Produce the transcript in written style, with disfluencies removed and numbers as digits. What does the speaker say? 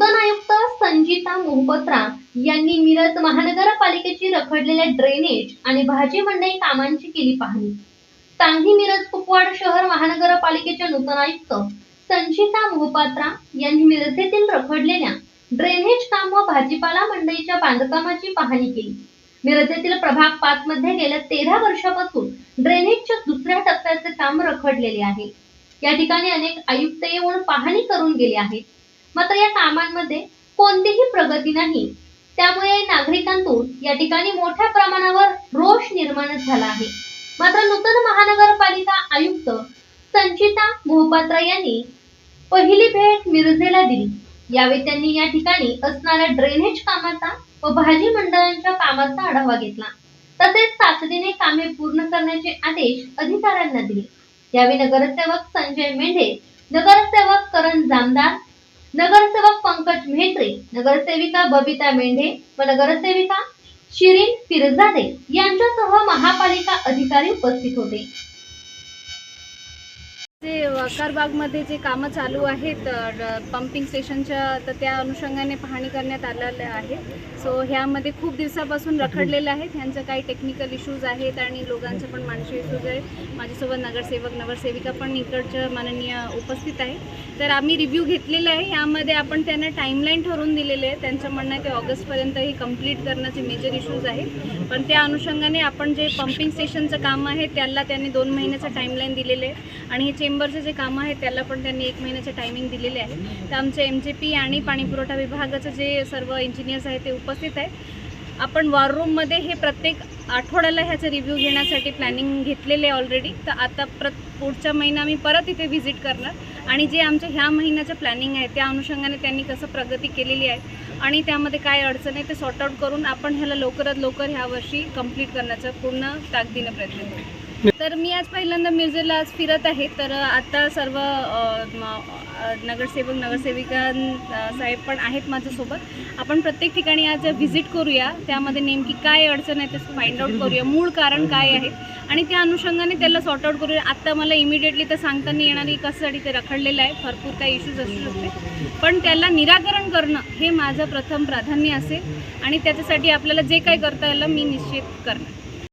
नूतन आयुक्त संजीता मोहपात्रा यांनी मिरज महानगरपालिकेची रखडलेल्या ड्रेनेज आणि भाजी मंडई कामांची केली पाहणी। सांगली मिरज कुपवाड शहर महानगरपालिकेच्या नूतन आयुक्त संजीता मोहपात्रा यांनी मिरज येथील रखडलेल्या ड्रेनेज काम व भाजीपाला मंडईच्या बांधकामाची पाहणी केली। मिरज येथील प्रभाग 5 मध्ये गेल्या 13 वर्षापासून ड्रेनेजच्या दुसऱ्या टप्प्याचे काम रखडलेले आहे। या ठिकाणी अनेक आयुक्त येऊन पाहणी करून गेले आहेत, मात्र या कामांमध्ये कोणतीही प्रगती नाही। त्यामुळे नागरिकांतून या ठिकाणी मोठ्या प्रमाणावर रोष निर्माण झाला आहे। मात्र नूतन महानगरपालिका आयुक्त संजीता मोहपात्रा यांनी पहिली भेट मिरजेला दिली। यावेळी त्यांनी या ठिकाणी असणाऱ्या ड्रेनेज कामाचा व भाजी मंडळांच्या कामाचा आढावा घेतला। तसेच तातडीने कामे पूर्ण करण्याचे आदेश अधिकाऱ्यांना दिले। यावेळी नगरसेवक संजय मेंढे, नगरसेवक करण जामदार, नगरसेवक पंकज म्हेत्रे, नगरसेविका बबिता मेंढे व नगरसेविका शिरीन पिरजादे यांच्यासह महापालिका अधिकारी उपस्थित होते। जे वकारबागमध्ये जे कामं चालू आहेत पंपिंग स्टेशनच्या, तर त्या अनुषंगाने पाहणी करण्यात आलेलं आहे। सो ह्यामध्ये खूप दिवसापासून रखडलेलं आहे। ह्यांचं काही टेक्निकल इश्यूज आहेत आणि लोकांचे पण मानसिक इश्यूज आहेत। माझ्यासोबत नगरसेवक नगरसेविका पण इकडच्या माननीय उपस्थित आहे। तर आम्ही रिव्ह्यू घेतलेला आहे। यामध्ये आपण त्यांना टाईमलाईन ठरवून दिलेले आहे। त्यांचं म्हणणं आहे ते ऑगस्टपर्यंत हे कंप्लीट करण्याचे मेजर इश्यूज आहेत। पण त्या अनुषंगाने आपण जे पंपिंग स्टेशनचं काम आहे त्याला त्यांनी 2 महिन्याचं टाईमलाईन दिलेले आहे आणि हे चेंबरचे जे काम आहे त्याला पण त्यांनी 1 महिन्याचे टायमिंग दिलेले आहे। तर आमचे MJP आणि पाणीपुरवठा विभागाचे जे सर्व इंजिनियर्स आहेत ते उपस्थित आहेत। आपण वॉर रूममध्ये हे प्रत्येक आठवड्याला ह्याचं रिव्ह्यू घेण्यासाठी प्लॅनिंग घेतलेले आहे ऑलरेडी। तर आता पुढच्या महिना मी परत इथे व्हिजिट करणार आणि जे आमच्या ह्या महिन्याचं प्लॅनिंग आहे त्या अनुषंगाने त्यांनी कसं प्रगती केलेली आहे आणि त्यामध्ये काय अडचण आहे ते सॉर्ट आउट करून आपण ह्याला लवकरात लवकर ह्या वर्षी कंप्लीट करण्याचा पूर्ण ताकदीने प्रयत्न करू। तर मी आज पहिल्यांदा मिरजेला आज फिरत आहे। तर आता सर्व नगरसेवक नगरसेविका साहेब पण आहेत माझ्यासोबत। आपण प्रत्येक ठिकाणी आज व्हिजिट करूया, त्यामध्ये नेमकी काय अडचण आहे ते फाइंड आउट करूया, मूळ कारण काय आहे आणि त्या अनुषंगाने त्याला सॉर्ट आउट करूया। आत्ता मला इमिडिएटली तर सांगता नाही येणार की कशासाठी ते रखडलेलं आहे, भरपूर काही इश्यूज असू शकते, पण त्याला निराकरण करणं हे माझं प्रथम प्राधान्य असेल आणि त्याच्यासाठी आपल्याला जे काही करता येईल मी निश्चित करणार।